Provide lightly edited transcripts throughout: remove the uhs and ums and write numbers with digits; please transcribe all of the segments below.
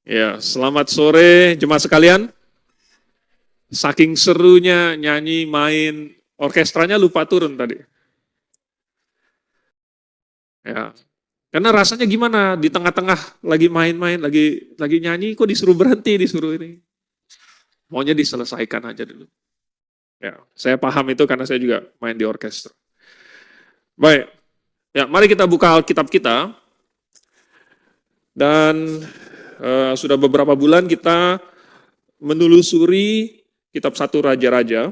Ya, selamat sore jemaat sekalian. Saking serunya nyanyi, main, orkestranya lupa turun tadi. Ya, karena rasanya gimana di tengah-tengah lagi main-main, lagi nyanyi, kok disuruh berhenti, disuruh ini. Maunya diselesaikan aja dulu. Ya, saya paham itu karena saya juga main di orkestra. Baik, ya mari kita buka Alkitab kita. Dan sudah beberapa bulan kita menelusuri kitab 1 Raja-Raja.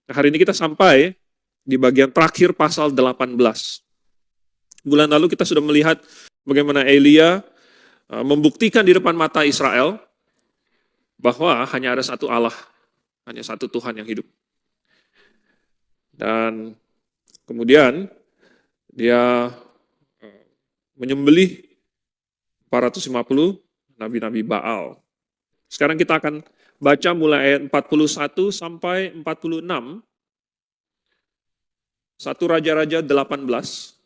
Hari ini kita sampai di bagian terakhir pasal 18. Bulan lalu kita sudah melihat bagaimana Elia membuktikan di depan mata Israel bahwa hanya ada satu Allah, hanya satu Tuhan yang hidup. Dan kemudian dia menyembelih 450 nabi-nabi Baal. Sekarang kita akan baca mulai ayat 41 sampai 46. 1 Raja-Raja 18.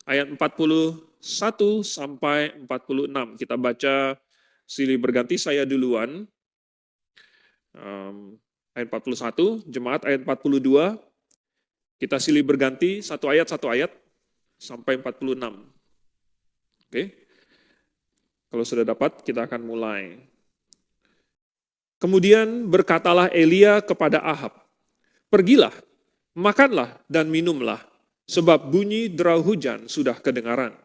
Ayat 41 sampai 46. Kita baca silih berganti, saya duluan. Ayat 41, jemaat ayat 42. Kita silih berganti satu ayat sampai 46. Oke. Kalau sudah dapat, kita akan mulai. Kemudian berkatalah Elia kepada Ahab, "Pergilah, makanlah dan minumlah, sebab bunyi derau hujan sudah kedengaran."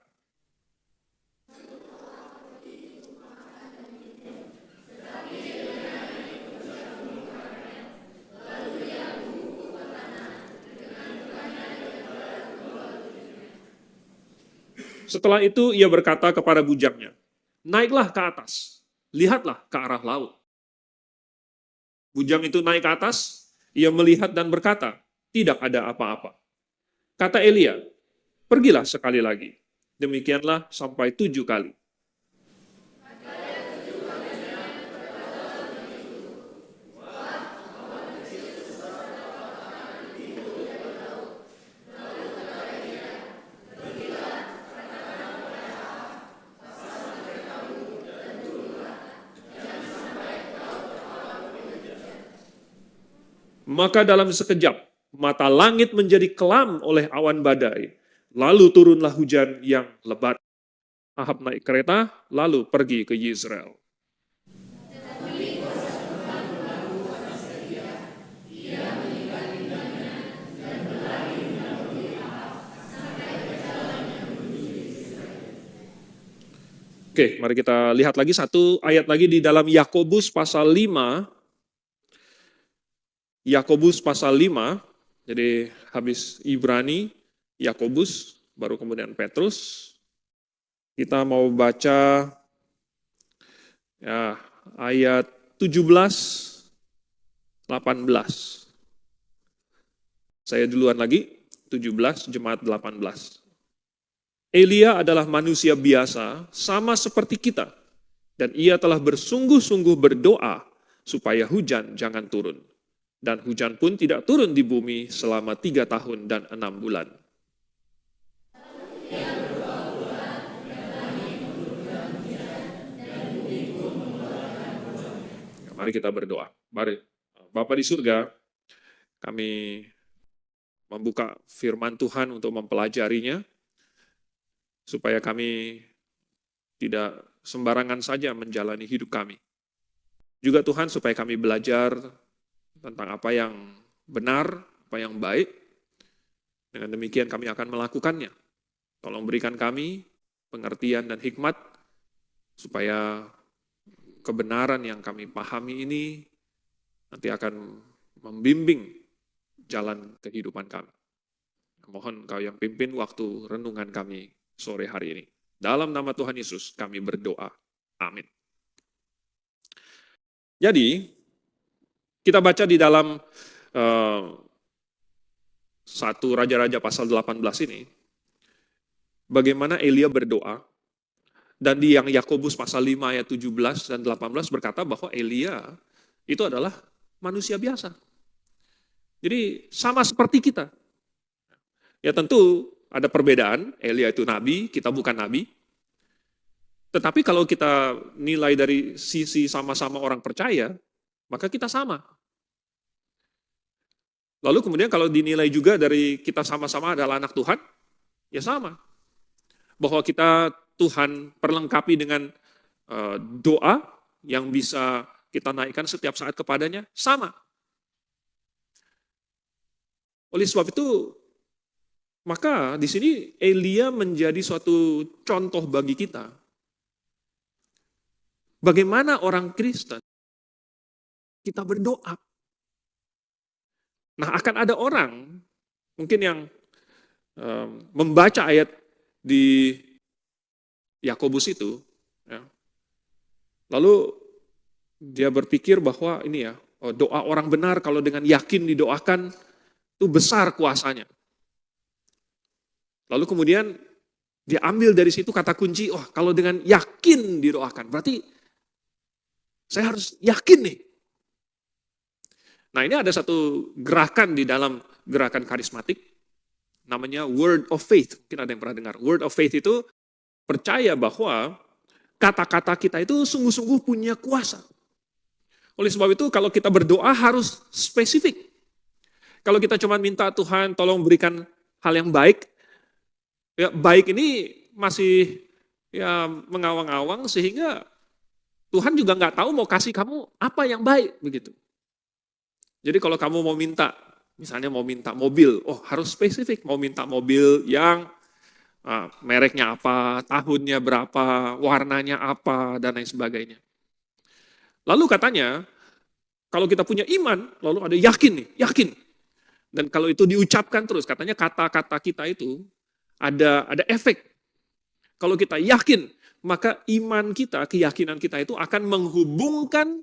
Setelah itu ia berkata kepada bujangnya, "Naiklah ke atas, lihatlah ke arah laut." Bujang itu naik ke atas, ia melihat dan berkata, "Tidak ada apa-apa." Kata Elia, "Pergilah sekali lagi." Demikianlah sampai 7 kali. Maka dalam sekejap, mata langit menjadi kelam oleh awan badai. Lalu turunlah hujan yang lebat. Ahab naik kereta, lalu pergi ke Yezreel. Oke, mari kita lihat lagi satu ayat lagi di dalam Yakobus pasal 5. Yakobus pasal 5, jadi habis Ibrani, Yakobus, baru kemudian Petrus. Kita mau baca ya, ayat 17, 18. Saya duluan lagi, 17, jemaat 18. Elia adalah manusia biasa, sama seperti kita. Dan ia telah bersungguh-sungguh berdoa supaya hujan jangan turun. Dan hujan pun tidak turun di bumi selama 3 tahun dan 6 bulan. Mari kita berdoa. Mari, Bapa di surga, kami membuka firman Tuhan untuk mempelajarinya, supaya kami tidak sembarangan saja menjalani hidup kami. Juga Tuhan, supaya kami belajar tentang apa yang benar, apa yang baik. Dengan demikian kami akan melakukannya. Tolong berikan kami pengertian dan hikmat, supaya kebenaran yang kami pahami ini nanti akan membimbing jalan kehidupan kami. Mohon Engkau yang pimpin waktu renungan kami sore hari ini. Dalam nama Tuhan Yesus kami berdoa. Amin. Jadi, kita baca di dalam 1 Raja-Raja pasal 18 ini, bagaimana Elia berdoa, dan di yang Yakobus pasal 5 ayat 17 dan 18 berkata bahwa Elia itu adalah manusia biasa. Jadi sama seperti kita. Ya tentu ada perbedaan, Elia itu nabi, kita bukan nabi. Tetapi kalau kita nilai dari sisi sama-sama orang percaya, maka kita sama. Lalu kemudian kalau dinilai juga dari kita sama-sama adalah anak Tuhan, ya sama. Bahwa kita Tuhan perlengkapi dengan doa yang bisa kita naikkan setiap saat kepadanya, sama. Oleh sebab itu, maka di sini Elia menjadi suatu contoh bagi kita. Bagaimana orang Kristen kita berdoa. Nah, akan ada orang mungkin yang membaca ayat di Yakobus itu, ya, lalu dia berpikir bahwa ini ya, doa orang benar kalau dengan yakin didoakan itu besar kuasanya. Lalu kemudian dia ambil dari situ kata kunci, kalau dengan yakin didoakan, berarti saya harus yakin nih. Nah, ini ada satu gerakan di dalam gerakan karismatik, namanya word of faith. Mungkin ada yang pernah dengar. Word of faith itu percaya bahwa kata-kata kita itu sungguh-sungguh punya kuasa. Oleh sebab itu kalau kita berdoa harus spesifik. Kalau kita cuma minta Tuhan tolong berikan hal yang baik, ya baik ini masih ya mengawang-awang sehingga Tuhan juga nggak tahu mau kasih kamu apa yang baik begitu. Jadi kalau kamu mau minta, misalnya mau minta mobil, harus spesifik, mau minta mobil yang mereknya apa, tahunnya berapa, warnanya apa, dan lain sebagainya. Lalu katanya, kalau kita punya iman, lalu ada yakin nih, yakin. Dan kalau itu diucapkan terus, katanya kata-kata kita itu ada efek. Kalau kita yakin, maka iman kita, keyakinan kita itu akan menghubungkan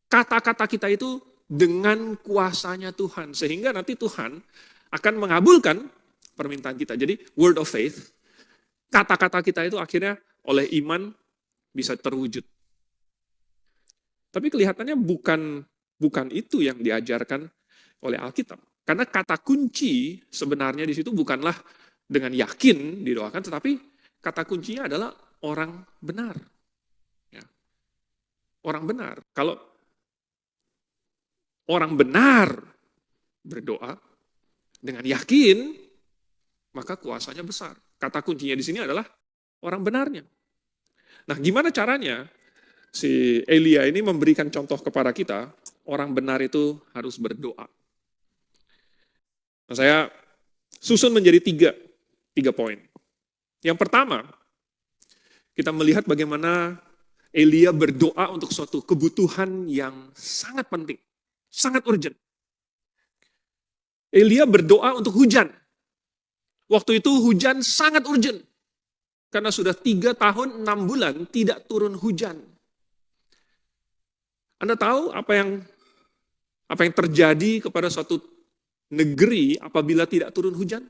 kata-kata kita itu dengan kuasanya Tuhan. Sehingga nanti Tuhan akan mengabulkan permintaan kita. Jadi word of faith, kata-kata kita itu akhirnya oleh iman bisa terwujud. Tapi kelihatannya bukan itu yang diajarkan oleh Alkitab. Karena kata kunci sebenarnya di situ bukanlah dengan yakin didoakan, tetapi kata kuncinya adalah orang benar. Ya. Orang benar. Kalau orang benar berdoa dengan yakin, maka kuasanya besar. Kata kuncinya di sini adalah orang benarnya. Nah, gimana caranya si Elia ini memberikan contoh kepada kita, orang benar itu harus berdoa. Nah, saya susun menjadi tiga poin. Yang pertama, kita melihat bagaimana Elia berdoa untuk suatu kebutuhan yang sangat penting. Sangat urgent. Elia berdoa untuk hujan. Waktu itu hujan sangat urgent. Karena sudah 3 tahun 6 bulan tidak turun hujan. Anda tahu apa yang terjadi kepada suatu negeri apabila tidak turun hujan?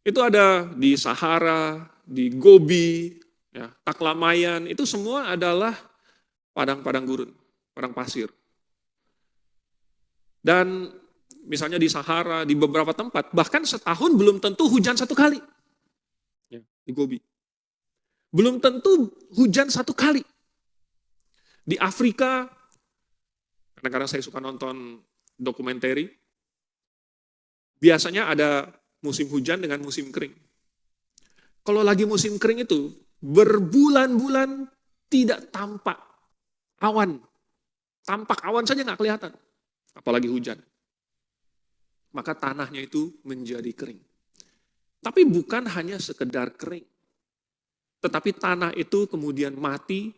Itu ada di Sahara, di Gobi, ya, Taklamayan, itu semua adalah padang-padang gurun, padang pasir. Dan misalnya di Sahara, di beberapa tempat, bahkan setahun belum tentu hujan 1 kali. Ya, di Gobi. Belum tentu hujan 1 kali. Di Afrika, kadang-kadang saya suka nonton dokumenter, biasanya ada musim hujan dengan musim kering. Kalau lagi musim kering itu, berbulan-bulan tidak tampak awan. Tampak awan saja nggak kelihatan. Apalagi hujan. Maka tanahnya itu menjadi kering. Tapi bukan hanya sekedar kering. Tetapi tanah itu kemudian mati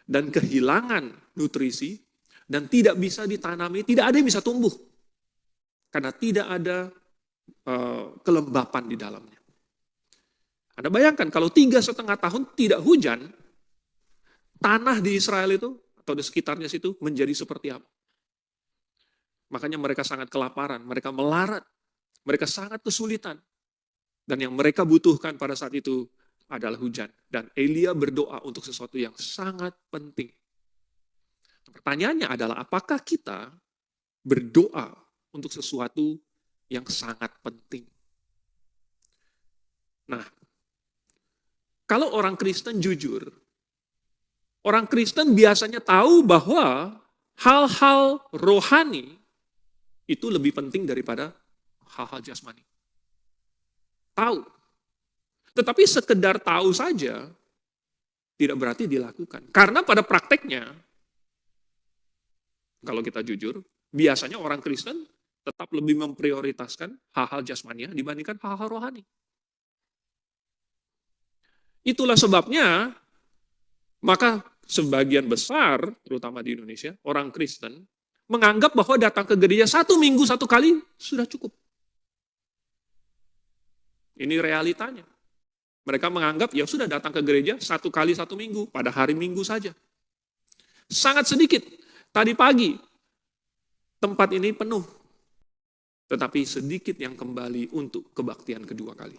dan kehilangan nutrisi dan tidak bisa ditanami, tidak ada yang bisa tumbuh. Karena tidak ada kelembapan di dalamnya. Anda bayangkan kalau 3,5 tahun tidak hujan, tanah di Israel itu atau di sekitarnya situ menjadi seperti apa? Makanya mereka sangat kelaparan, mereka melarat, mereka sangat kesulitan. Dan yang mereka butuhkan pada saat itu adalah hujan. Dan Elia berdoa untuk sesuatu yang sangat penting. Pertanyaannya adalah apakah kita berdoa untuk sesuatu yang sangat penting? Nah, Kalau orang Kristen jujur, orang Kristen biasanya tahu bahwa hal-hal rohani itu lebih penting daripada hal-hal jasmani. Tahu. Tetapi sekedar tahu saja tidak berarti dilakukan. Karena pada prakteknya, kalau kita jujur, biasanya orang Kristen tetap lebih memprioritaskan hal-hal jasmania dibandingkan hal-hal rohani. Itulah sebabnya, maka sebagian besar, terutama di Indonesia, orang Kristen menganggap bahwa datang ke gereja 1 minggu 1 kali sudah cukup. Ini realitanya. Mereka menganggap ya sudah datang ke gereja 1 kali 1 minggu, pada hari Minggu saja. Sangat sedikit. Tadi pagi, tempat ini penuh. Tetapi sedikit yang kembali untuk kebaktian kedua kali.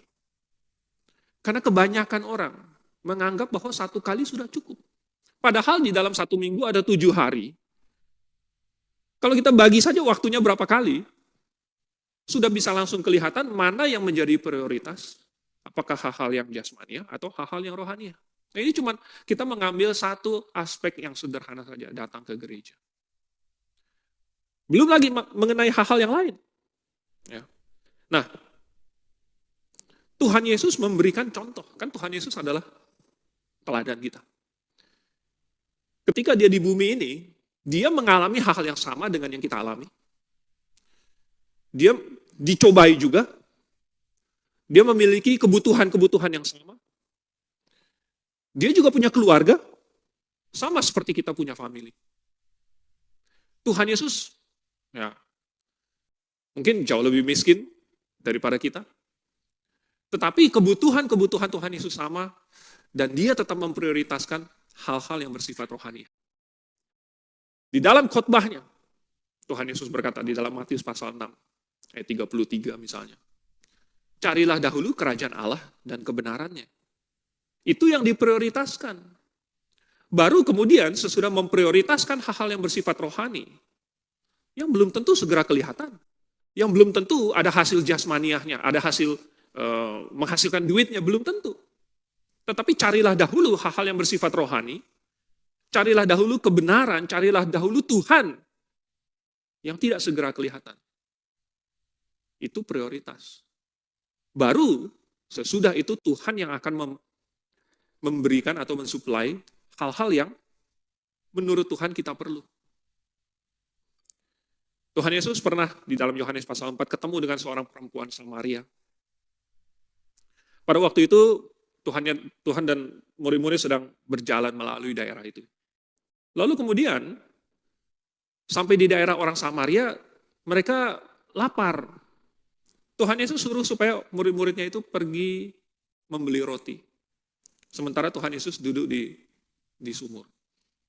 Karena kebanyakan orang menganggap bahwa 1 kali sudah cukup. Padahal di dalam 1 minggu ada 7 hari. Kalau kita bagi saja waktunya berapa kali, sudah bisa langsung kelihatan mana yang menjadi prioritas. Apakah hal-hal yang jasmania atau hal-hal yang rohania. Nah, ini cuma kita mengambil satu aspek yang sederhana saja, datang ke gereja. Belum lagi mengenai hal-hal yang lain. Ya. Nah, Tuhan Yesus memberikan contoh. Kan Tuhan Yesus adalah teladan kita. Ketika dia di bumi ini, dia mengalami hal-hal yang sama dengan yang kita alami. Dia dicobai juga. Dia memiliki kebutuhan-kebutuhan yang sama. Dia juga punya keluarga, sama seperti kita punya family. Tuhan Yesus, ya, mungkin jauh lebih miskin daripada kita. Tetapi kebutuhan-kebutuhan Tuhan Yesus sama, dan dia tetap memprioritaskan hal-hal yang bersifat rohani. Di dalam khotbahnya, Tuhan Yesus berkata di dalam Matius pasal 6, ayat 33 misalnya. Carilah dahulu kerajaan Allah dan kebenarannya. Itu yang diprioritaskan. Baru kemudian sesudah memprioritaskan hal-hal yang bersifat rohani, yang belum tentu segera kelihatan. Yang belum tentu ada hasil jasmaniahnya, ada hasil menghasilkan duitnya, belum tentu. Tetapi carilah dahulu hal-hal yang bersifat rohani, carilah dahulu kebenaran, carilah dahulu Tuhan yang tidak segera kelihatan. Itu prioritas. Baru sesudah itu Tuhan yang akan memberikan atau mensuplai hal-hal yang menurut Tuhan kita perlu. Tuhan Yesus pernah di dalam Yohanes pasal 4 ketemu dengan seorang perempuan Samaria. Pada waktu itu Tuhan dan murid-murid sedang berjalan melalui daerah itu. Lalu kemudian sampai di daerah orang Samaria, mereka lapar. Tuhan Yesus suruh supaya murid-muridnya itu pergi membeli roti. Sementara Tuhan Yesus duduk di sumur.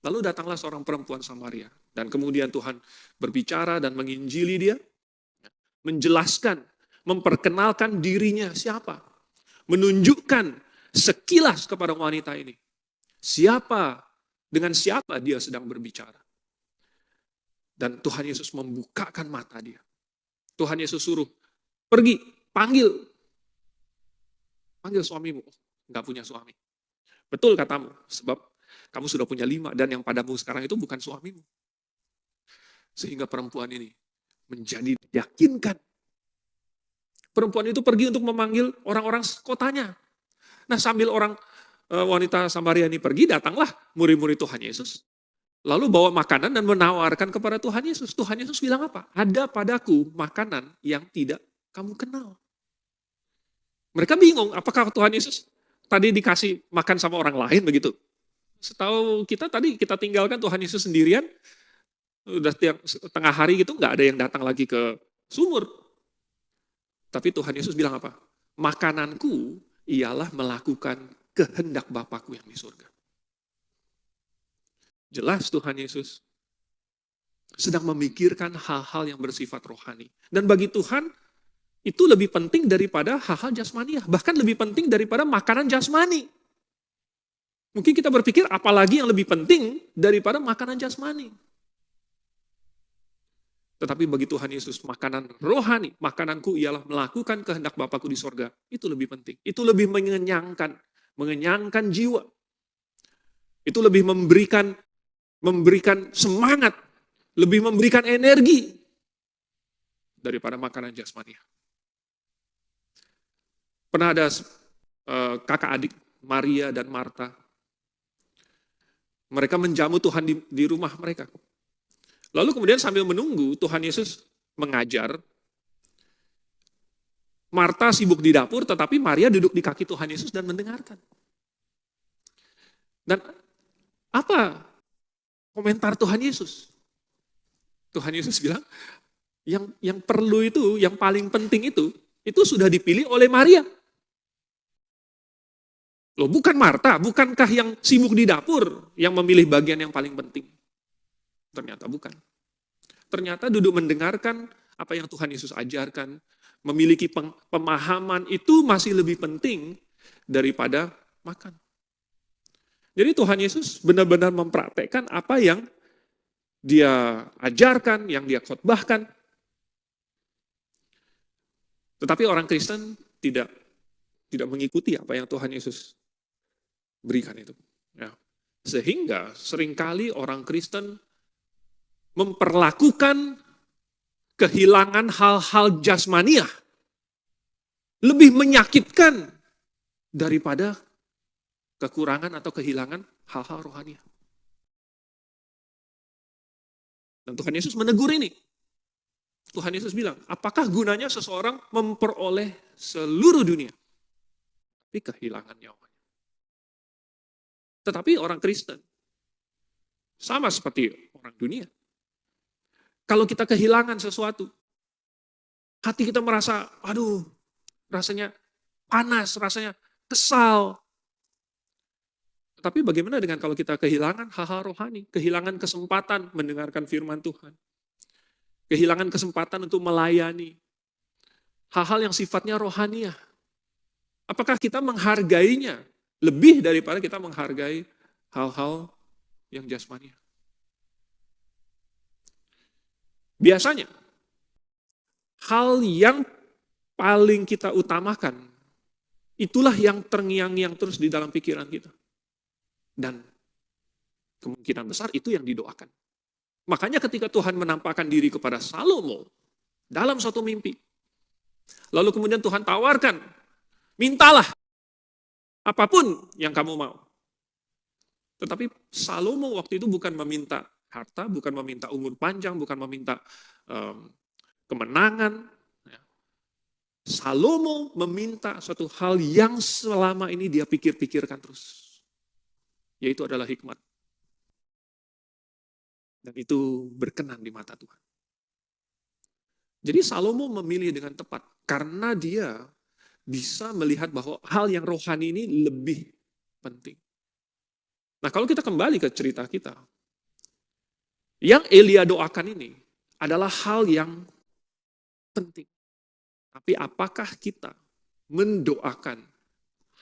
Lalu datanglah seorang perempuan Samaria. Dan kemudian Tuhan berbicara dan menginjili dia. Menjelaskan, memperkenalkan dirinya siapa. Menunjukkan sekilas kepada wanita ini. Dengan siapa dia sedang berbicara. Dan Tuhan Yesus membukakan mata dia. Tuhan Yesus suruh, pergi, panggil suamimu. Enggak punya suami. Betul katamu, sebab kamu sudah punya 5 dan yang padamu sekarang itu bukan suamimu. Sehingga perempuan ini menjadi yakinkan. Perempuan itu pergi untuk memanggil orang-orang kotanya. Nah sambil wanita Samaria ini pergi, datanglah murid-murid Tuhan Yesus. Lalu bawa makanan dan menawarkan kepada Tuhan Yesus. Tuhan Yesus bilang apa? Ada padaku makanan yang tidak kamu kenal. Mereka bingung, apakah Tuhan Yesus tadi dikasih makan sama orang lain begitu? Setahu kita tadi kita tinggalkan Tuhan Yesus sendirian, udah tengah hari gitu nggak ada yang datang lagi ke sumur. Tapi Tuhan Yesus bilang apa? Makananku ialah melakukan kehendak Bapakku yang di surga. Jelas Tuhan Yesus sedang memikirkan hal-hal yang bersifat rohani. Dan bagi Tuhan, itu lebih penting daripada hal-hal jasmani. Bahkan lebih penting daripada makanan jasmani. Mungkin kita berpikir apalagi yang lebih penting daripada makanan jasmani. Tetapi bagi Tuhan Yesus, makanan rohani, makananku ialah melakukan kehendak Bapakku di sorga. Itu lebih penting. Itu lebih mengenyangkan mengenyangkan jiwa. Itu lebih memberikan semangat, lebih memberikan energi daripada makanan jasmani. Pernah ada kakak adik Maria dan Marta. Mereka menjamu Tuhan di rumah mereka. Lalu kemudian sambil menunggu Tuhan Yesus mengajar, Marta sibuk di dapur, tetapi Maria duduk di kaki Tuhan Yesus dan mendengarkan. Dan apa komentar Tuhan Yesus? Tuhan Yesus bilang, yang perlu itu, yang paling penting itu sudah dipilih oleh Maria. Loh, bukan Marta, bukankah yang sibuk di dapur yang memilih bagian yang paling penting? Ternyata bukan. Ternyata duduk mendengarkan apa yang Tuhan Yesus ajarkan, memiliki pemahaman itu masih lebih penting daripada makan. Jadi Tuhan Yesus benar-benar mempraktekkan apa yang dia ajarkan, yang dia khotbahkan. Tetapi orang Kristen tidak mengikuti apa yang Tuhan Yesus berikan itu. Ya. Sehingga seringkali orang Kristen memperlakukan kehilangan hal-hal jasmaniah lebih menyakitkan daripada kekurangan atau kehilangan hal-hal rohaniah. Dan Tuhan Yesus menegur ini. Tuhan Yesus bilang, apakah gunanya seseorang memperoleh seluruh dunia, tapi kehilangan nyawanya? Tetapi orang Kristen, sama seperti orang dunia, kalau kita kehilangan sesuatu, hati kita merasa, aduh, rasanya panas, rasanya kesal. Tapi bagaimana dengan kalau kita kehilangan hal-hal rohani, kehilangan kesempatan mendengarkan firman Tuhan, kehilangan kesempatan untuk melayani, hal-hal yang sifatnya rohaniah. Apakah kita menghargainya lebih daripada kita menghargai hal-hal yang jasmaniah? Biasanya, hal yang paling kita utamakan, itulah yang terngiang-ngiang terus di dalam pikiran kita. Dan kemungkinan besar itu yang didoakan. Makanya ketika Tuhan menampakkan diri kepada Salomo dalam suatu mimpi, lalu kemudian Tuhan tawarkan, mintalah apapun yang kamu mau. Tetapi Salomo waktu itu bukan meminta harta, bukan meminta umur panjang, bukan meminta kemenangan. Salomo meminta suatu hal yang selama ini dia pikir-pikirkan terus. Yaitu adalah hikmat. Dan itu berkenan di mata Tuhan. Jadi Salomo memilih dengan tepat. Karena dia bisa melihat bahwa hal yang rohani ini lebih penting. Nah, kalau kita kembali ke cerita kita, yang Elia doakan ini adalah hal yang penting. Tapi apakah kita mendoakan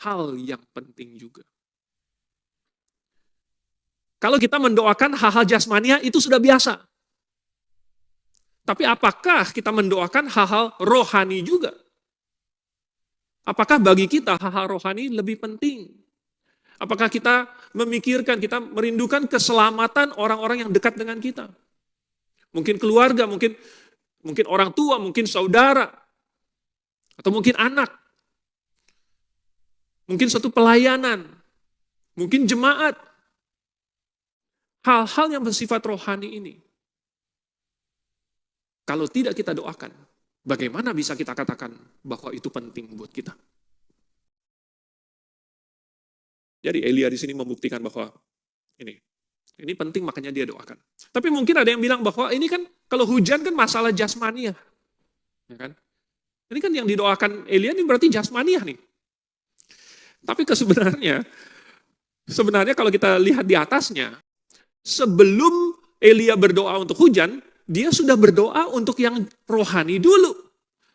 hal yang penting juga? Kalau kita mendoakan hal-hal jasmania itu sudah biasa. Tapi apakah kita mendoakan hal-hal rohani juga? Apakah bagi kita hal-hal rohani lebih penting? Apakah kita memikirkan, kita merindukan keselamatan orang-orang yang dekat dengan kita? Mungkin keluarga, mungkin orang tua, mungkin saudara, atau mungkin anak. Mungkin suatu pelayanan, mungkin jemaat. Hal-hal yang bersifat rohani ini, kalau tidak kita doakan, bagaimana bisa kita katakan bahwa itu penting buat kita? Jadi Elia di sini membuktikan bahwa ini penting, makanya dia doakan. Tapi mungkin ada yang bilang bahwa ini kan kalau hujan kan masalah jasmaniah, ya kan? Ini kan yang didoakan Elia ini berarti jasmaniah nih. Tapi sebenarnya kalau kita lihat di atasnya, sebelum Elia berdoa untuk hujan, dia sudah berdoa untuk yang rohani dulu.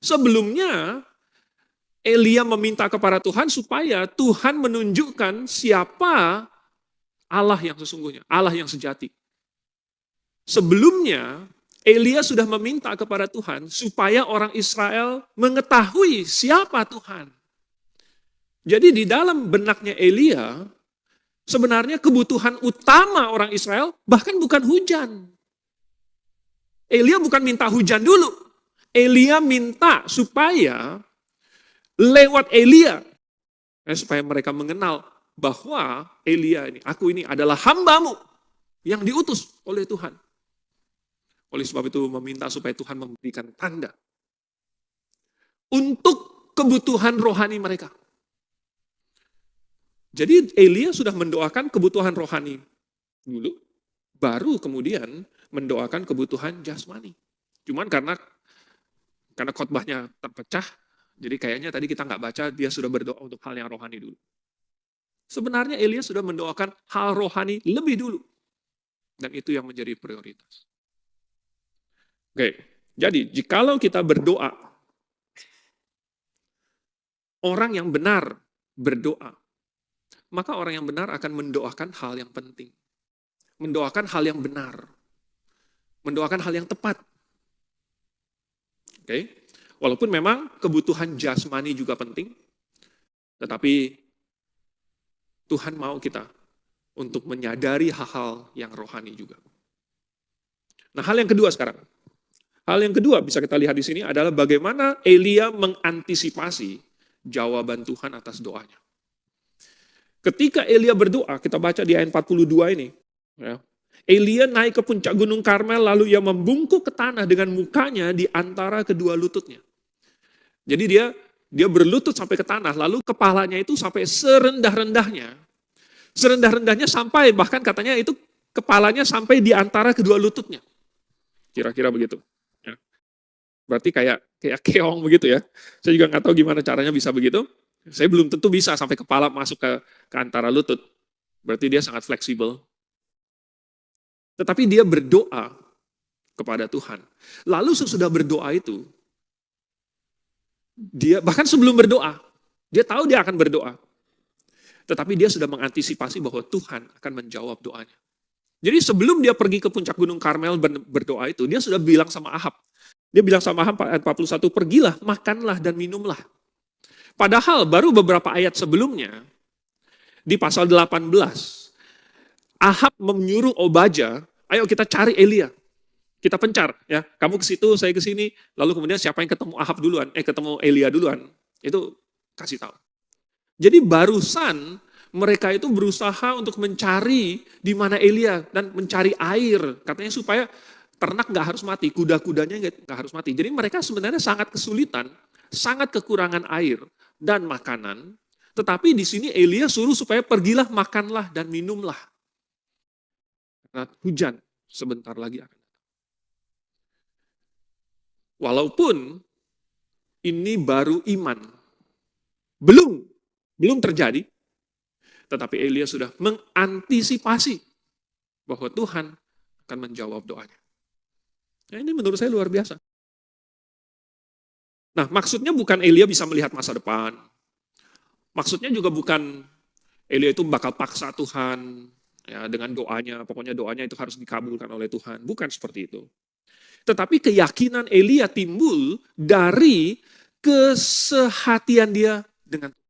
Sebelumnya, Elia meminta kepada Tuhan supaya Tuhan menunjukkan siapa Allah yang sesungguhnya, Allah yang sejati. Sebelumnya, Elia sudah meminta kepada Tuhan supaya orang Israel mengetahui siapa Tuhan. Jadi di dalam benaknya Elia, sebenarnya kebutuhan utama orang Israel bahkan bukan hujan. Elia bukan minta hujan dulu. Elia minta supaya lewat Elia, supaya mereka mengenal bahwa Elia ini, aku ini adalah hambamu yang diutus oleh Tuhan. Oleh sebab itu meminta supaya Tuhan memberikan tanda untuk kebutuhan rohani mereka. Jadi Elia sudah mendoakan kebutuhan rohani dulu, baru kemudian mendoakan kebutuhan jasmani. Cuman karena khotbahnya terpecah, jadi kayaknya tadi kita nggak baca, dia sudah berdoa untuk hal yang rohani dulu. Sebenarnya Elia sudah mendoakan hal rohani lebih dulu. Dan itu yang menjadi prioritas. Oke, jadi jikalau kita berdoa, orang yang benar berdoa, maka orang yang benar akan mendoakan hal yang penting. Mendoakan hal yang benar. Mendoakan hal yang tepat. Oke, walaupun memang kebutuhan jasmani juga penting, tetapi Tuhan mau kita untuk menyadari hal-hal yang rohani juga. Nah, hal yang kedua sekarang. Hal yang kedua bisa kita lihat di sini adalah bagaimana Elia mengantisipasi jawaban Tuhan atas doanya. Ketika Elia berdoa, kita baca di ayat 42 ini. Ya, Elia naik ke puncak gunung Karmel, lalu ia membungkuk ke tanah dengan mukanya di antara kedua lututnya. Jadi dia berlutut sampai ke tanah, lalu kepalanya itu sampai serendah-rendahnya. Serendah-rendahnya sampai, bahkan katanya itu kepalanya sampai di antara kedua lututnya. Kira-kira begitu. Ya. Berarti kayak keong begitu ya. Saya juga nggak tahu gimana caranya bisa begitu. Saya belum tentu bisa sampai kepala masuk ke antara lutut. Berarti dia sangat fleksibel. Tetapi dia berdoa kepada Tuhan. Lalu sesudah berdoa itu, dia bahkan sebelum berdoa, dia tahu dia akan berdoa. Tetapi dia sudah mengantisipasi bahwa Tuhan akan menjawab doanya. Jadi sebelum dia pergi ke puncak gunung Karmel berdoa itu, dia sudah bilang sama Ahab. Dia bilang sama Ahab ayat 41, pergilah, makanlah dan minumlah. Padahal baru beberapa ayat sebelumnya, di pasal 18, Ahab menyuruh Obaja, ayo kita cari Elia. Kita pencar, ya. Kamu ke situ, saya ke sini. Lalu kemudian siapa yang ketemu Ahab duluan, ketemu Elia duluan, itu kasih tahu. Jadi barusan mereka itu berusaha untuk mencari di mana Elia dan mencari air. Katanya supaya ternak nggak harus mati, kuda-kudanya nggak harus mati. Jadi mereka sebenarnya sangat kesulitan, sangat kekurangan air dan makanan. Tetapi di sini Elia suruh supaya pergilah, makanlah dan minumlah. Karena hujan sebentar lagi akan datang. Walaupun ini baru iman, belum terjadi, tetapi Elia sudah mengantisipasi bahwa Tuhan akan menjawab doanya. Nah, ini menurut saya luar biasa. Nah, maksudnya bukan Elia bisa melihat masa depan. Maksudnya juga bukan Elia itu bakal paksa Tuhan ya, dengan doanya, pokoknya doanya itu harus dikabulkan oleh Tuhan. Bukan seperti itu. Tetapi keyakinan Elia timbul dari kesehatian dia dengan Tuhan.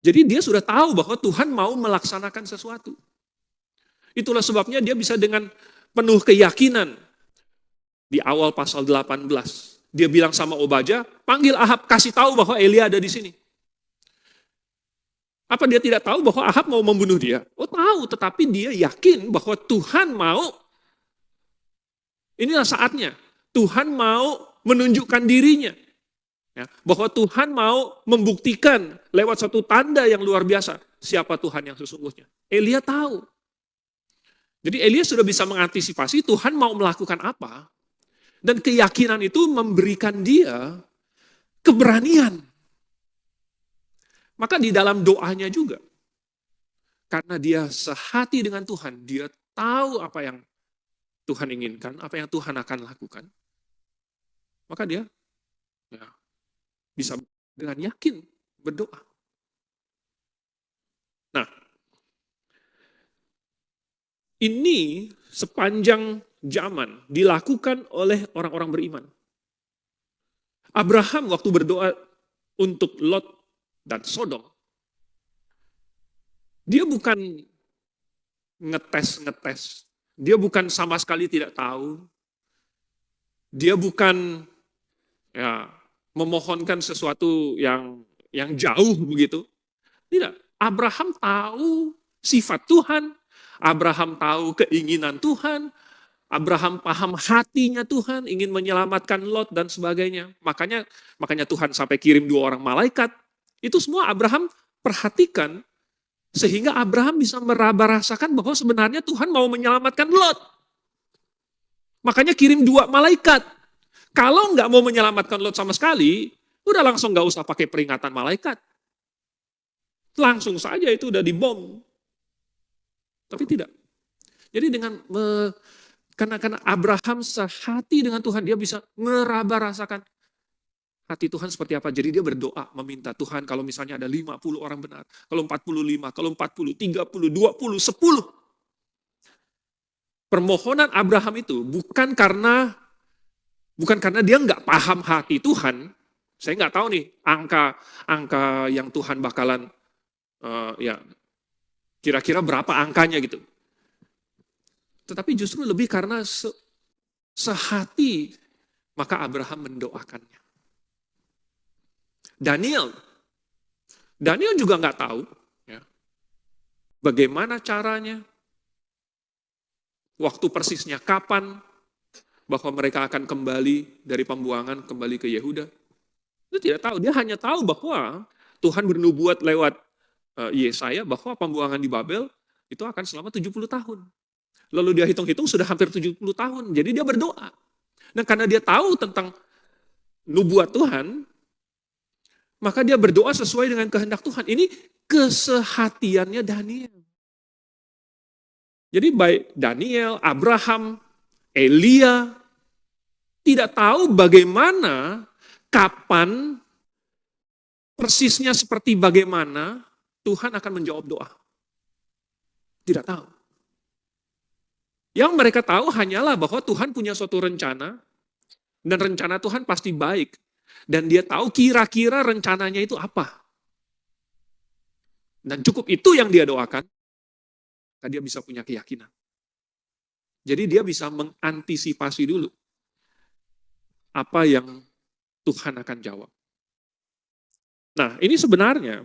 Jadi dia sudah tahu bahwa Tuhan mau melaksanakan sesuatu. Itulah sebabnya dia bisa dengan penuh keyakinan. Di awal pasal 18, dia bilang sama Obaja, panggil Ahab, kasih tahu bahwa Elia ada di sini. Apa dia tidak tahu bahwa Ahab mau membunuh dia? Oh tahu, tetapi dia yakin bahwa Tuhan mau, inilah saatnya, Tuhan mau menunjukkan dirinya. Ya, bahwa Tuhan mau membuktikan lewat satu tanda yang luar biasa, siapa Tuhan yang sesungguhnya. Elia tahu. Jadi Elia sudah bisa mengantisipasi Tuhan mau melakukan apa, dan keyakinan itu memberikan dia keberanian. Maka di dalam doanya juga, karena dia sehati dengan Tuhan, dia tahu apa yang Tuhan inginkan, apa yang Tuhan akan lakukan. Maka dia bisa dengan yakin berdoa. Nah, ini sepanjang zaman dilakukan oleh orang-orang beriman. Abraham waktu berdoa untuk Lot dan Sodom, dia bukan ngetes. Dia bukan sama sekali tidak tahu. Dia bukan ya memohonkan sesuatu yang jauh begitu. Tidak. Abraham tahu sifat Tuhan. Abraham tahu keinginan Tuhan. Abraham paham hatinya Tuhan, ingin menyelamatkan Lot dan sebagainya. Makanya Tuhan sampai kirim 2 orang malaikat. Itu semua Abraham perhatikan, sehingga Abraham bisa meraba rasakan bahwa sebenarnya Tuhan mau menyelamatkan Lot. Makanya kirim 2 malaikat. Kalau nggak mau menyelamatkan Lot sama sekali, udah langsung nggak usah pakai peringatan malaikat. Langsung saja itu udah dibom. Tapi tidak. Jadi karena Abraham sehati dengan Tuhan, dia bisa meraba rasakan hati Tuhan seperti apa. Jadi dia berdoa, meminta Tuhan kalau misalnya ada 50 orang benar, kalau 45, kalau 40, 30, 20, 10. Permohonan Abraham itu bukan karena dia nggak paham hati Tuhan. Saya nggak tahu nih angka yang Tuhan bakalan ya kira-kira berapa angkanya gitu. Tetapi justru lebih karena sehati, maka Abraham mendoakannya. Daniel juga nggak tahu ya, bagaimana caranya, waktu persisnya kapan, bahwa mereka akan kembali dari pembuangan, kembali ke Yehuda. Itu tidak tahu, dia hanya tahu bahwa Tuhan bernubuat lewat Yesaya bahwa pembuangan di Babel itu akan selama 70 tahun. Lalu dia hitung-hitung sudah hampir 70 tahun. Jadi dia berdoa. Nah karena dia tahu tentang nubuat Tuhan, maka dia berdoa sesuai dengan kehendak Tuhan. Ini kesehatiannya Daniel. Jadi baik Daniel, Abraham, Elia, tidak tahu bagaimana, kapan, persisnya seperti bagaimana Tuhan akan menjawab doa. Tidak tahu. Yang mereka tahu hanyalah bahwa Tuhan punya suatu rencana, dan rencana Tuhan pasti baik. Dan dia tahu kira-kira rencananya itu apa. Dan cukup itu yang dia doakan, maka dia bisa punya keyakinan. Jadi dia bisa mengantisipasi dulu apa yang Tuhan akan jawab. Nah, ini sebenarnya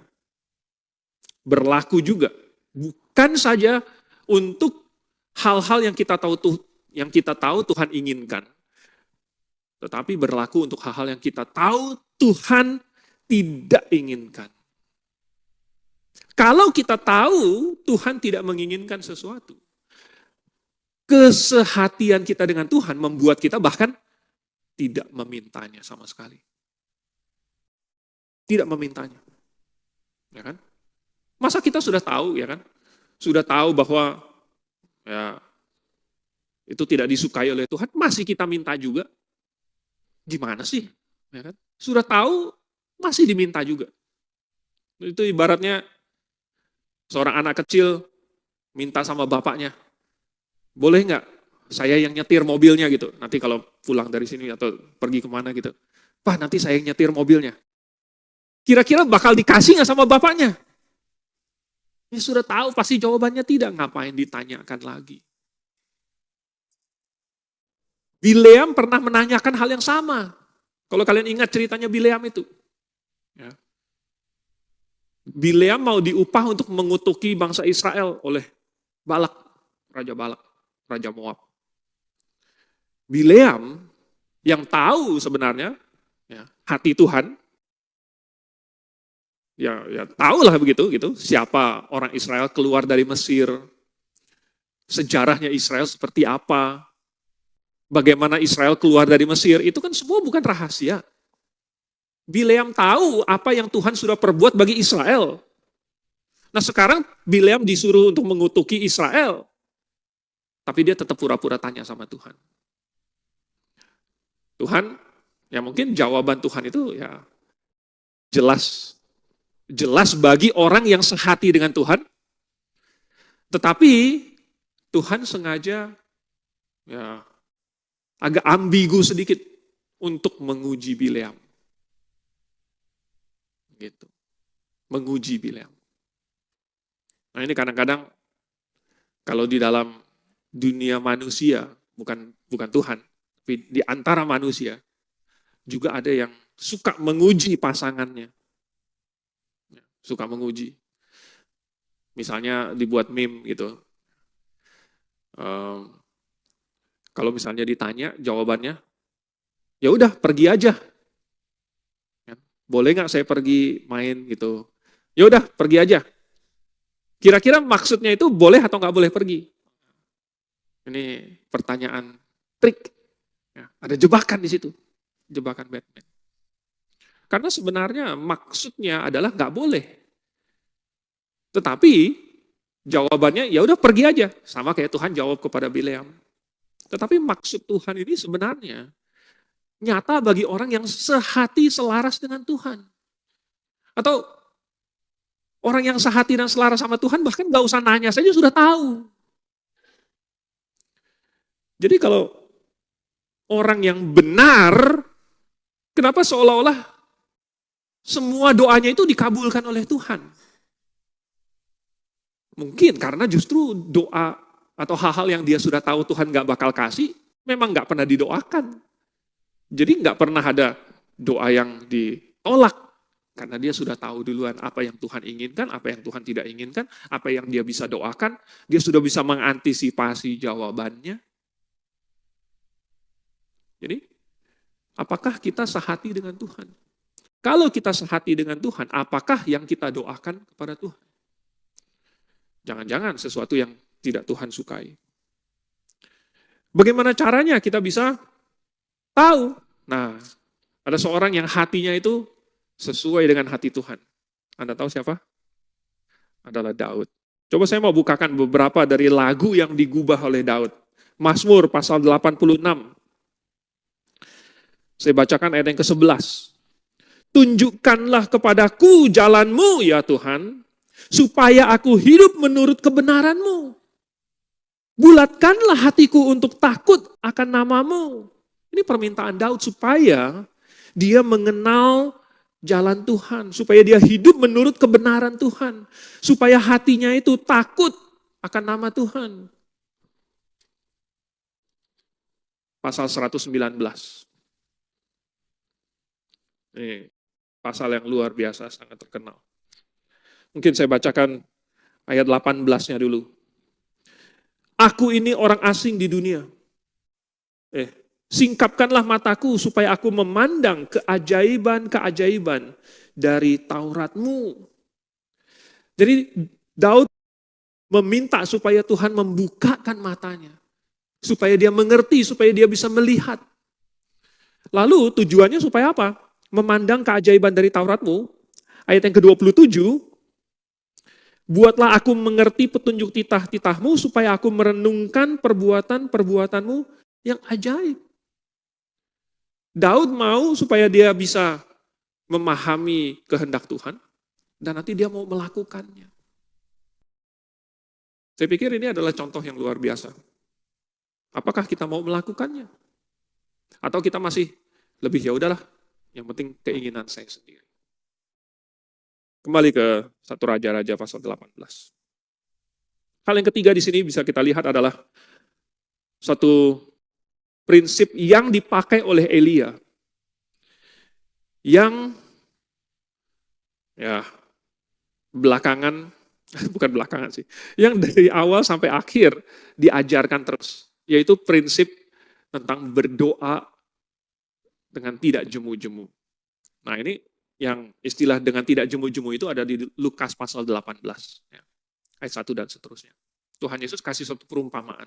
berlaku juga. Bukan saja untuk hal-hal yang kita tahu Tuhan inginkan, tetapi berlaku untuk hal-hal yang kita tahu Tuhan tidak inginkan. Kalau kita tahu Tuhan tidak menginginkan sesuatu, kesehatian kita dengan Tuhan membuat kita bahkan tidak memintanya sama sekali. Tidak memintanya. Ya kan? Masa kita sudah tahu, ya kan? Sudah tahu bahwa ya itu tidak disukai oleh Tuhan, masih kita minta juga. Gimana sih? Ya kan? Sudah tahu, masih diminta juga. Itu ibaratnya seorang anak kecil minta sama bapaknya, boleh nggak saya yang nyetir mobilnya gitu, nanti kalau pulang dari sini atau pergi kemana gitu. Pak, nanti saya yang nyetir mobilnya. Kira-kira bakal dikasih nggak sama bapaknya? Ya sudah tahu, pasti jawabannya tidak, ngapain ditanyakan lagi. Bileam pernah menanyakan hal yang sama. Kalau kalian ingat ceritanya Bileam itu. Ya. Bileam mau diupah untuk mengutuki bangsa Israel oleh Balak, Raja Moab. Bileam yang tahu sebenarnya ya, hati Tuhan, ya tahulah begitu gitu, siapa orang Israel keluar dari Mesir, sejarahnya Israel seperti apa, bagaimana Israel keluar dari Mesir, itu kan semua bukan rahasia. Bileam tahu apa yang Tuhan sudah perbuat bagi Israel. Nah sekarang Bileam disuruh untuk mengutuki Israel, tapi dia tetap pura-pura tanya sama Tuhan. Tuhan, ya mungkin jawaban Tuhan itu ya jelas bagi orang yang sehati dengan Tuhan, tetapi Tuhan sengaja ya agak ambigu sedikit untuk menguji Bileam. Gitu. Menguji Bileam. Nah ini kadang-kadang kalau di dalam dunia manusia, bukan Tuhan, tapi di antara manusia, juga ada yang suka menguji pasangannya. Suka menguji. Misalnya dibuat meme gitu. Kalau misalnya ditanya jawabannya, ya udah pergi aja. Boleh nggak saya pergi main gitu? Ya udah pergi aja. Kira-kira maksudnya itu boleh atau nggak boleh pergi? Ini pertanyaan trik. Ya, ada jebakan di situ. Jebakan Batman. Karena sebenarnya maksudnya adalah nggak boleh. Tetapi jawabannya ya udah pergi aja. Sama kayak Tuhan jawab kepada Bileam. Tetapi maksud Tuhan ini sebenarnya nyata bagi orang yang sehati selaras dengan Tuhan. Atau orang yang sehati dan selaras sama Tuhan bahkan nggak usah nanya saja sudah tahu. Jadi kalau orang yang benar, kenapa seolah-olah semua doanya itu dikabulkan oleh Tuhan? Mungkin karena justru doa atau hal-hal yang dia sudah tahu Tuhan gak bakal kasih, memang gak pernah didoakan. Jadi gak pernah ada doa yang ditolak. Karena dia sudah tahu duluan apa yang Tuhan inginkan, apa yang Tuhan tidak inginkan, apa yang dia bisa doakan, dia sudah bisa mengantisipasi jawabannya. Jadi, apakah kita sehati dengan Tuhan? Kalau kita sehati dengan Tuhan, apakah yang kita doakan kepada Tuhan? Jangan-jangan sesuatu yang tidak Tuhan sukai. Bagaimana caranya kita bisa tahu? Nah, ada seorang yang hatinya itu sesuai dengan hati Tuhan. Anda tahu siapa? Adalah Daud. Coba saya mau bukakan beberapa dari lagu yang digubah oleh Daud. Mazmur pasal 86. Saya bacakan ayat yang ke-11. Tunjukkanlah kepadaku jalan-Mu ya Tuhan, supaya aku hidup menurut kebenaran-Mu. Bulatkanlah hatiku untuk takut akan nama-Mu. Ini permintaan Daud supaya dia mengenal jalan Tuhan. Supaya dia hidup menurut kebenaran Tuhan. Supaya hatinya itu takut akan nama Tuhan. Pasal 119. Ini pasal yang luar biasa, sangat terkenal. Mungkin saya bacakan ayat 18-nya dulu. Aku ini orang asing di dunia. Singkapkanlah mataku supaya aku memandang keajaiban-keajaiban dari Taurat-Mu. Jadi Daud meminta supaya Tuhan membukakan matanya. Supaya dia mengerti, supaya dia bisa melihat. Lalu tujuannya supaya apa? Memandang keajaiban dari Taurat-Mu. Ayat yang ke-27, buatlah aku mengerti petunjuk titah-titah-Mu supaya aku merenungkan perbuatan-perbuatan-Mu yang ajaib. Daud mau supaya dia bisa memahami kehendak Tuhan dan nanti dia mau melakukannya. Saya pikir ini adalah contoh yang luar biasa. Apakah kita mau melakukannya? Atau kita masih lebih ya udahlah, yang penting keinginan saya sendiri. Kembali ke 1 Raja-Raja pasal 18. Hal yang ketiga di sini bisa kita lihat adalah satu prinsip yang dipakai oleh Elia. Yang ya belakangan, bukan belakangan sih, yang dari awal sampai akhir diajarkan terus. Yaitu prinsip tentang berdoa dengan tidak jemu-jemu. Nah ini yang istilah dengan tidak jemu-jemu itu ada di Lukas pasal 18. Ya, ayat 1 dan seterusnya. Tuhan Yesus kasih suatu perumpamaan.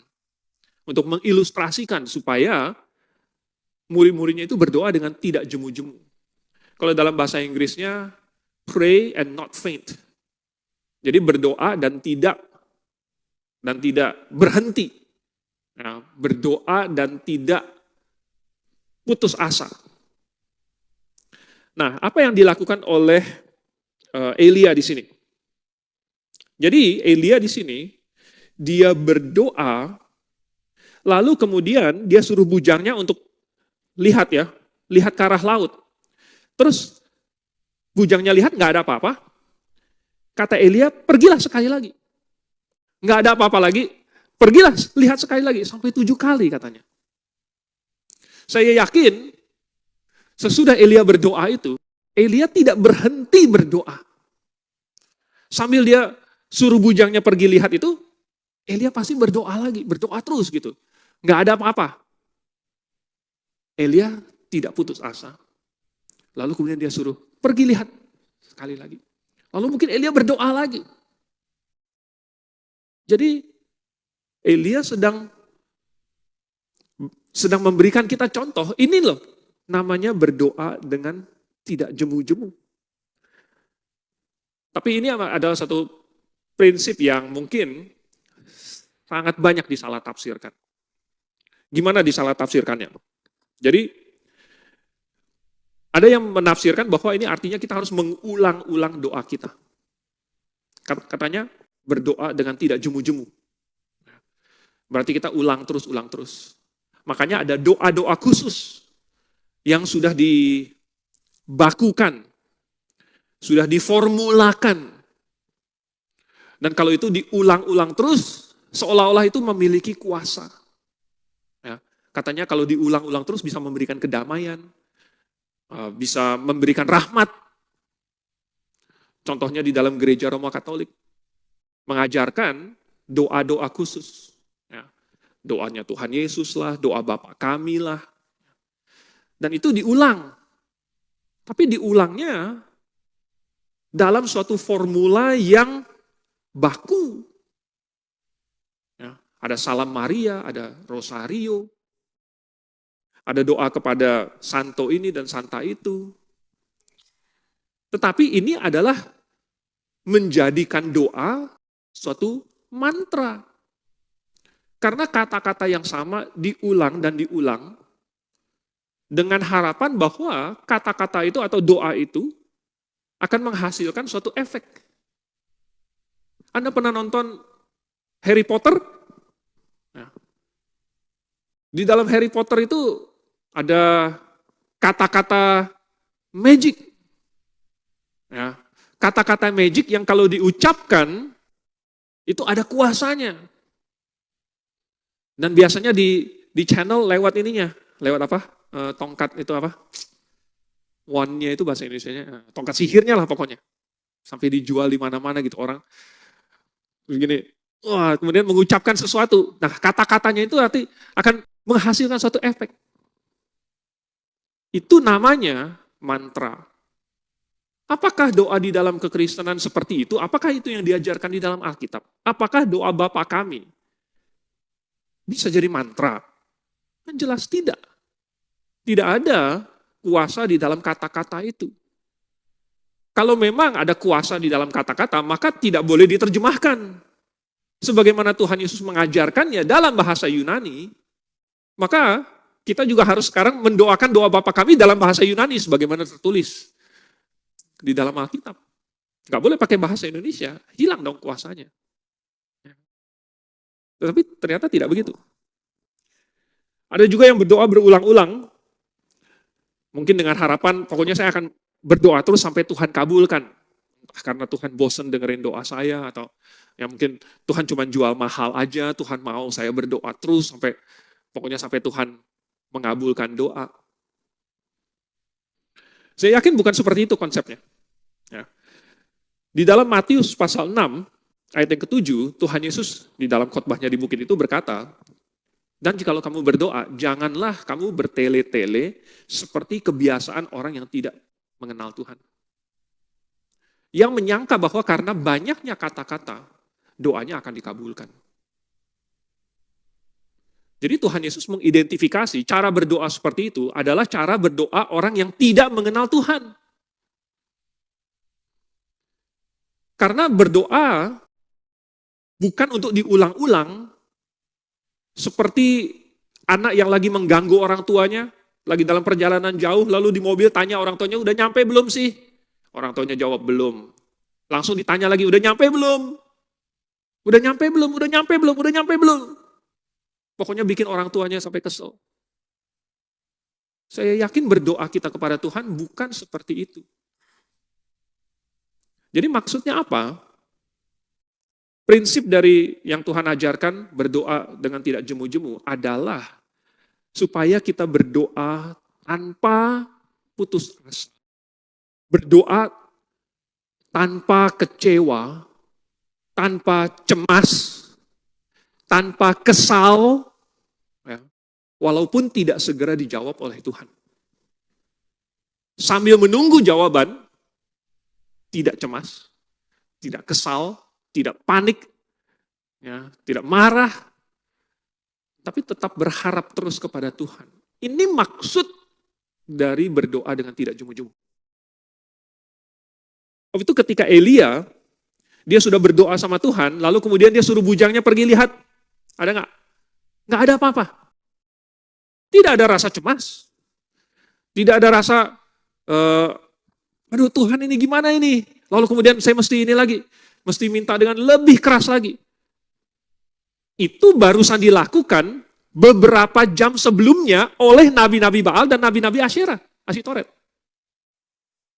Untuk mengilustrasikan supaya murid-muridnya itu berdoa dengan tidak jemu-jemu. Kalau dalam bahasa Inggrisnya, pray and not faint. Jadi berdoa dan tidak berhenti. Nah, berdoa dan tidak putus asa. Nah, apa yang dilakukan oleh Elia di sini? Jadi Elia di sini dia berdoa, lalu kemudian dia suruh bujangnya untuk lihat ke arah laut. Terus Bujangnya lihat nggak ada apa-apa. Kata Elia, pergilah sekali lagi. Nggak ada apa-apa lagi, pergilah lihat sekali lagi. Sampai 7 kali katanya. Saya yakin sesudah Elia berdoa itu, Elia tidak berhenti berdoa. Sambil dia suruh bujangnya pergi lihat itu, Elia pasti berdoa lagi, berdoa terus gitu. Nggak ada apa-apa. Elia tidak putus asa. Lalu kemudian dia suruh, pergi lihat sekali lagi. Lalu mungkin Elia berdoa lagi. Jadi Elia sedang memberikan kita contoh, ini loh namanya berdoa dengan tidak jemu-jemu. Tapi ini adalah satu prinsip yang mungkin sangat banyak disalah tafsirkan. Gimana disalah tafsirkannya? Jadi ada yang menafsirkan bahwa ini artinya kita harus mengulang-ulang doa kita. Katanya berdoa dengan tidak jemu-jemu. Berarti kita ulang terus, ulang terus. Makanya ada doa-doa khusus yang sudah dibakukan, sudah diformulakan. Dan kalau itu diulang-ulang terus, seolah-olah itu memiliki kuasa. Ya, katanya kalau diulang-ulang terus bisa memberikan kedamaian, bisa memberikan rahmat. Contohnya di dalam gereja Roma Katolik, mengajarkan doa-doa khusus. Ya, doanya Tuhan Yesus lah, doa Bapa kami lah. Dan itu diulang. Tapi diulangnya dalam suatu formula yang baku. Ya, ada Salam Maria, ada Rosario, ada doa kepada santo ini dan santa itu. Tetapi ini adalah menjadikan doa suatu mantra. Karena kata-kata yang sama diulang dan diulang dengan harapan bahwa kata-kata itu atau doa itu akan menghasilkan suatu efek. Anda pernah nonton Harry Potter? Nah, di dalam Harry Potter itu ada kata-kata magic. Ya, kata-kata magic yang kalau diucapkan itu ada kuasanya. Dan biasanya di channel lewat ininya, lewat apa? Tongkat itu apa? Wand-nya itu bahasa Indonesianya, tongkat sihirnya lah pokoknya. Sampai dijual di mana-mana gitu orang. Begini, wah, kemudian mengucapkan sesuatu. Nah, kata-katanya itu nanti akan menghasilkan suatu efek. Itu namanya mantra. Apakah doa di dalam kekristenan seperti itu? Apakah itu yang diajarkan di dalam Alkitab? Apakah doa Bapa kami bisa jadi mantra? Kan jelas tidak. Tidak ada kuasa di dalam kata-kata itu. Kalau memang ada kuasa di dalam kata-kata, maka tidak boleh diterjemahkan. Sebagaimana Tuhan Yesus mengajarkannya dalam bahasa Yunani, maka kita juga harus sekarang mendoakan doa Bapa kami dalam bahasa Yunani sebagaimana tertulis di dalam Alkitab. Nggak boleh pakai bahasa Indonesia, hilang dong kuasanya. Tetapi ternyata tidak begitu. Ada juga yang berdoa berulang-ulang, mungkin dengan harapan, pokoknya saya akan berdoa terus sampai Tuhan kabulkan. Karena Tuhan bosan dengerin doa saya, atau ya mungkin Tuhan cuma jual mahal aja, Tuhan mau saya berdoa terus pokoknya sampai Tuhan mengabulkan doa. Saya yakin bukan seperti itu konsepnya. Ya. Di dalam Matius pasal 6, ayat yang ke-7, Tuhan Yesus di dalam khotbahnya di bukit itu berkata, dan jikalau kamu berdoa, janganlah kamu bertele-tele seperti kebiasaan orang yang tidak mengenal Tuhan. Yang menyangka bahwa karena banyaknya kata-kata, doanya akan dikabulkan. Jadi Tuhan Yesus mengidentifikasi cara berdoa seperti itu adalah cara berdoa orang yang tidak mengenal Tuhan. Karena berdoa bukan untuk diulang-ulang, seperti anak yang lagi mengganggu orang tuanya, lagi dalam perjalanan jauh, lalu di mobil tanya orang tuanya, udah nyampe belum sih? Orang tuanya jawab, belum. Langsung ditanya lagi, udah nyampe belum? Udah nyampe belum? Udah nyampe belum? Udah nyampe belum? Pokoknya bikin orang tuanya sampai kesel. Saya yakin berdoa kita kepada Tuhan bukan seperti itu. Jadi maksudnya apa? Prinsip dari yang Tuhan ajarkan berdoa dengan tidak jemu-jemu adalah supaya kita berdoa tanpa putus asa. Berdoa tanpa kecewa, tanpa cemas, tanpa kesal, ya, walaupun tidak segera dijawab oleh Tuhan. Sambil menunggu jawaban, tidak cemas, tidak kesal, tidak panik, ya, tidak marah, tapi tetap berharap terus kepada Tuhan. Ini maksud dari berdoa dengan tidak jemu-jemu. Waktu itu ketika Elia, dia sudah berdoa sama Tuhan, lalu kemudian dia suruh bujangnya pergi lihat. Ada nggak? Nggak ada apa-apa. Tidak ada rasa cemas. Tidak ada rasa, aduh Tuhan ini gimana ini? Lalu kemudian saya mesti ini lagi. Mesti minta dengan lebih keras lagi. Itu barusan dilakukan beberapa jam sebelumnya oleh nabi-nabi Baal dan nabi-nabi Asyitoret.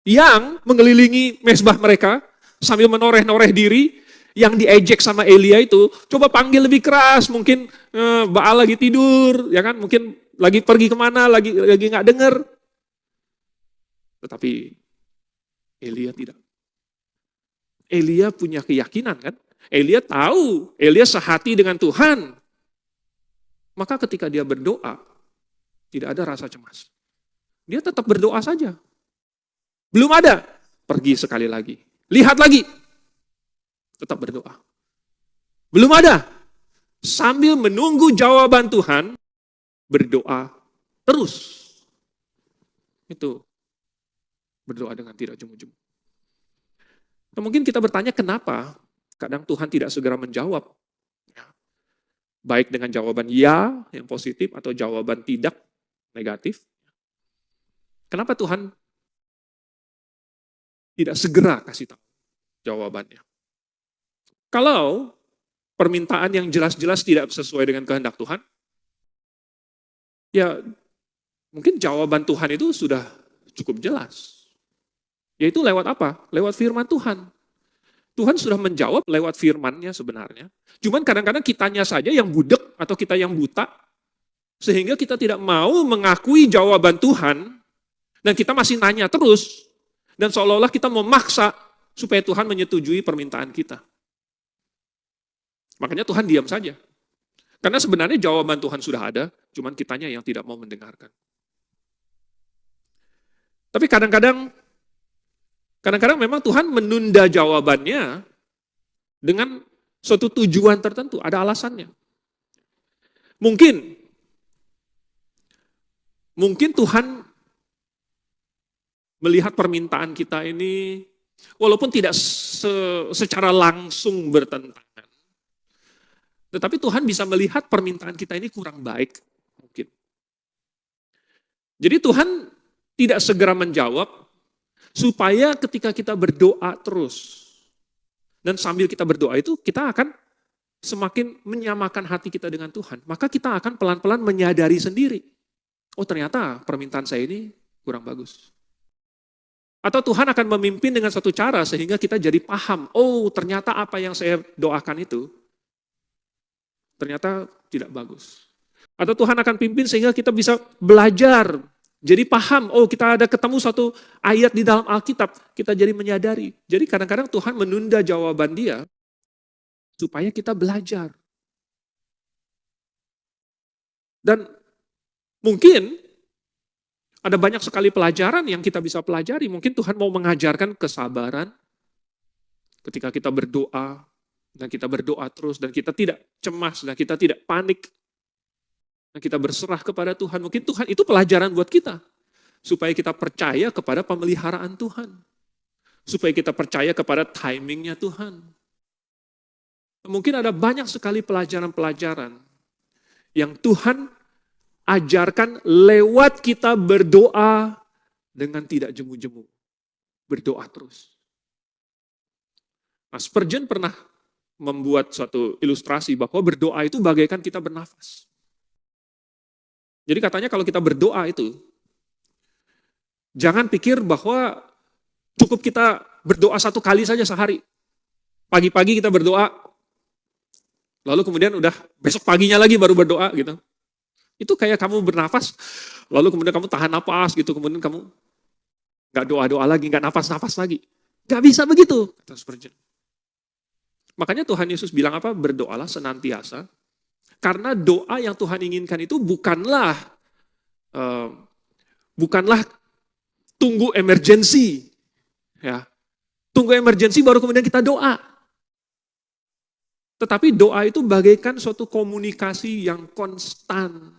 Yang mengelilingi mezbah mereka, sambil menoreh-noreh diri, yang diejek sama Elia itu, coba panggil lebih keras, mungkin Baal lagi tidur, ya kan? Mungkin lagi pergi kemana, lagi nggak dengar. Tetapi Elia tidak. Elia punya keyakinan kan? Elia tahu, Elia sehati dengan Tuhan. Maka ketika dia berdoa, tidak ada rasa cemas. Dia tetap berdoa saja. Belum ada, pergi sekali lagi. Lihat lagi, tetap berdoa. Belum ada, sambil menunggu jawaban Tuhan, berdoa terus. Itu berdoa dengan tidak jemu-jemu. Nah, mungkin kita bertanya kenapa kadang Tuhan tidak segera menjawab. Baik dengan jawaban ya yang positif atau jawaban tidak negatif. Kenapa Tuhan tidak segera kasih tahu jawabannya? Kalau permintaan yang jelas-jelas tidak sesuai dengan kehendak Tuhan, ya mungkin jawaban Tuhan itu sudah cukup jelas. Yaitu lewat apa? Lewat firman Tuhan. Tuhan sudah menjawab lewat firman-Nya sebenarnya. Cuman kadang-kadang kitanya saja yang budek atau kita yang buta, sehingga kita tidak mau mengakui jawaban Tuhan, dan kita masih nanya terus, dan seolah-olah kita memaksa supaya Tuhan menyetujui permintaan kita. Makanya Tuhan diam saja. Karena sebenarnya jawaban Tuhan sudah ada, cuman kitanya yang tidak mau mendengarkan. Tapi kadang-kadang memang Tuhan menunda jawabannya dengan suatu tujuan tertentu, ada alasannya. Mungkin Tuhan melihat permintaan kita ini, walaupun tidak secara langsung bertentangan, tetapi Tuhan bisa melihat permintaan kita ini kurang baik, mungkin. Jadi Tuhan tidak segera menjawab, supaya ketika kita berdoa terus, dan sambil kita berdoa itu, kita akan semakin menyamakan hati kita dengan Tuhan. Maka kita akan pelan-pelan menyadari sendiri, oh ternyata permintaan saya ini kurang bagus. Atau Tuhan akan memimpin dengan satu cara sehingga kita jadi paham, oh ternyata apa yang saya doakan itu, ternyata tidak bagus. Atau Tuhan akan pimpin sehingga kita bisa belajar, jadi paham, oh kita ada ketemu satu ayat di dalam Alkitab, kita jadi menyadari. Jadi kadang-kadang Tuhan menunda jawaban dia, supaya kita belajar. Dan mungkin ada banyak sekali pelajaran yang kita bisa pelajari. Mungkin Tuhan mau mengajarkan kesabaran ketika kita berdoa, dan kita berdoa terus, dan kita tidak cemas, dan kita tidak panik, dan kita berserah kepada Tuhan. Mungkin Tuhan itu pelajaran buat kita, supaya kita percaya kepada pemeliharaan Tuhan, supaya kita percaya kepada timingnya Tuhan. Mungkin ada banyak sekali pelajaran-pelajaran yang Tuhan ajarkan lewat kita berdoa dengan tidak jemu-jemu. Berdoa terus. Nah, Spurgeon pernah membuat suatu ilustrasi bahwa berdoa itu bagaikan kita bernafas. Jadi katanya kalau kita berdoa itu, jangan pikir bahwa cukup kita berdoa 1 kali saja sehari. Pagi-pagi kita berdoa, lalu kemudian udah besok paginya lagi baru berdoa gitu. Itu kayak kamu bernafas, lalu kemudian kamu tahan napas gitu, kemudian kamu nggak doa-doa lagi, nggak nafas-nafas lagi. Nggak bisa begitu, kata Spurgeon. Makanya Tuhan Yesus bilang apa? Berdoalah senantiasa. Karena doa yang Tuhan inginkan itu bukanlah tunggu emergensi. Ya. Tunggu emergensi baru kemudian kita doa. Tetapi doa itu bagaikan suatu komunikasi yang konstan.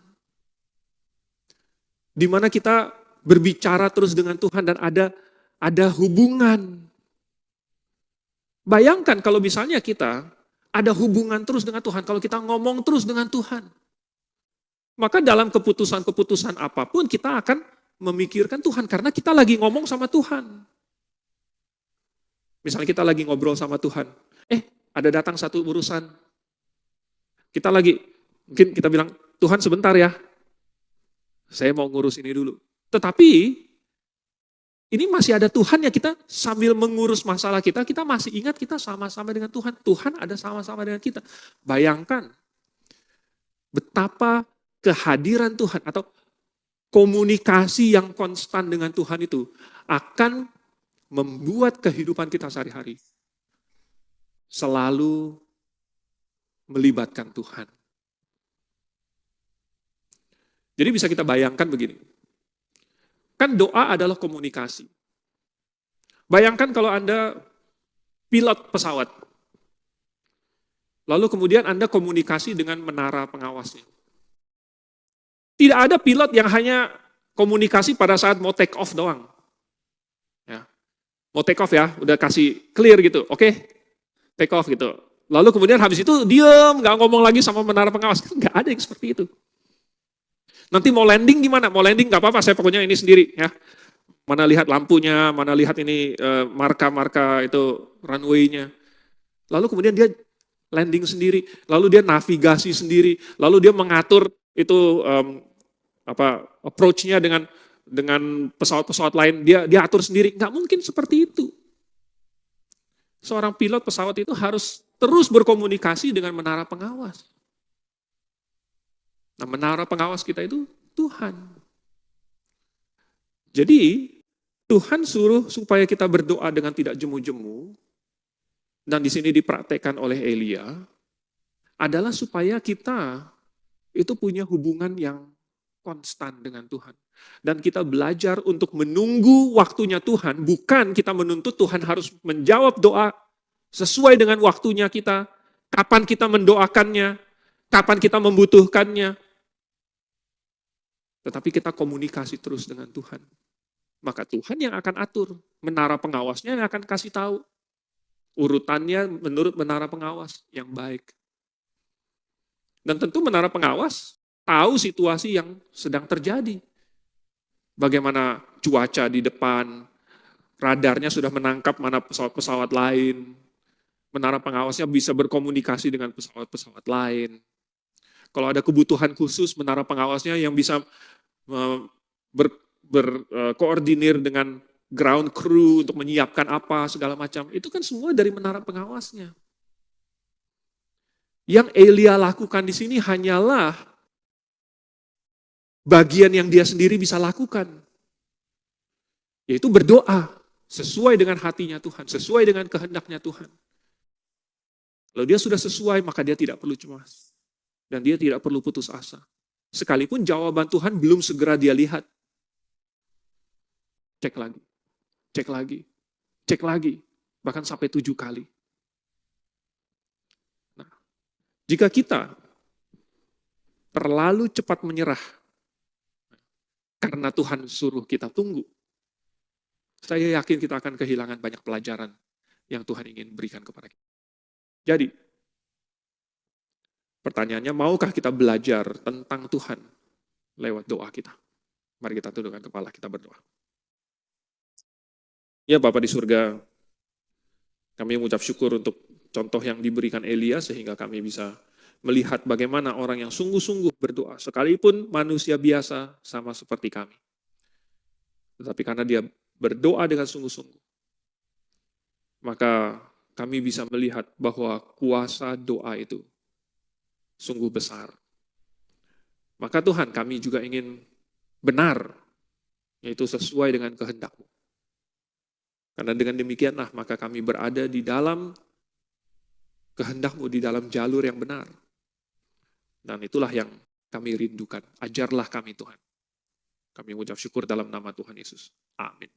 Di mana kita berbicara terus dengan Tuhan dan ada hubungan. Bayangkan kalau misalnya kita ada hubungan terus dengan Tuhan, kalau kita ngomong terus dengan Tuhan. Maka dalam keputusan-keputusan apapun kita akan memikirkan Tuhan karena kita lagi ngomong sama Tuhan. Misalnya kita lagi ngobrol sama Tuhan. Ada datang satu urusan. Mungkin kita bilang, Tuhan sebentar ya. Saya mau ngurus ini dulu. Tetapi ini masih ada Tuhan ya, kita sambil mengurus masalah kita masih ingat kita sama-sama dengan Tuhan. Tuhan ada sama-sama dengan kita. Bayangkan betapa kehadiran Tuhan atau komunikasi yang konstan dengan Tuhan itu akan membuat kehidupan kita sehari-hari selalu melibatkan Tuhan. Jadi bisa kita bayangkan begini. Kan doa adalah komunikasi. Bayangkan kalau Anda pilot pesawat. Lalu kemudian Anda komunikasi dengan menara pengawasnya. Tidak ada pilot yang hanya komunikasi pada saat mau take off doang. Ya. Mau take off ya, udah kasih clear gitu. Oke, take off gitu. Lalu kemudian habis itu diam, nggak ngomong lagi sama menara pengawas. Nggak ada yang seperti itu. Nanti mau landing gimana? Mau landing nggak apa-apa, saya pokoknya ini sendiri ya. Mana lihat lampunya, mana lihat ini marka-marka itu runway-nya. Lalu kemudian dia landing sendiri, lalu dia navigasi sendiri, lalu dia mengatur itu approach-nya dengan pesawat-pesawat lain, dia atur sendiri. Nggak mungkin seperti itu. Seorang pilot pesawat itu harus terus berkomunikasi dengan menara pengawas. Nah, menara pengawas kita itu Tuhan. Jadi, Tuhan suruh supaya kita berdoa dengan tidak jemu-jemu, dan di sini dipraktekkan oleh Elia, adalah supaya kita itu punya hubungan yang konstan dengan Tuhan. Dan kita belajar untuk menunggu waktunya Tuhan, bukan kita menuntut Tuhan harus menjawab doa sesuai dengan waktunya kita, kapan kita mendoakannya, kapan kita membutuhkannya. Tetapi kita komunikasi terus dengan Tuhan. Maka Tuhan yang akan atur. Menara pengawasnya yang akan kasih tahu. Urutannya menurut menara pengawas yang baik. Dan tentu menara pengawas tahu situasi yang sedang terjadi. Bagaimana cuaca di depan, radarnya sudah menangkap mana pesawat-pesawat lain. Menara pengawasnya bisa berkomunikasi dengan pesawat-pesawat lain. Kalau ada kebutuhan khusus, menara pengawasnya yang bisa berkoordinir dengan ground crew untuk menyiapkan apa, segala macam. Itu kan semua dari menara pengawasnya. Yang Elia lakukan di sini hanyalah bagian yang dia sendiri bisa lakukan. Yaitu berdoa sesuai dengan hatinya Tuhan, sesuai dengan kehendaknya Tuhan. Kalau dia sudah sesuai, maka dia tidak perlu cemas. Dan dia tidak perlu putus asa. Sekalipun jawaban Tuhan belum segera dia lihat. Cek lagi, cek lagi, cek lagi. Bahkan sampai 7 kali. Nah, jika kita terlalu cepat menyerah, karena Tuhan suruh kita tunggu, saya yakin kita akan kehilangan banyak pelajaran yang Tuhan ingin berikan kepada kita. Jadi, pertanyaannya, maukah kita belajar tentang Tuhan lewat doa kita? Mari kita tundukkan kepala, kita berdoa. Ya Bapa di surga, kami mengucap syukur untuk contoh yang diberikan Elia sehingga kami bisa melihat bagaimana orang yang sungguh-sungguh berdoa, sekalipun manusia biasa sama seperti kami. Tetapi karena dia berdoa dengan sungguh-sungguh, maka kami bisa melihat bahwa kuasa doa itu sungguh besar. Maka Tuhan, kami juga ingin benar, yaitu sesuai dengan kehendak-Mu. Karena dengan demikianlah maka kami berada di dalam kehendak-Mu, di dalam jalur yang benar. Dan itulah yang kami rindukan. Ajarlah kami Tuhan. Kami mengucap syukur dalam nama Tuhan Yesus. Amin.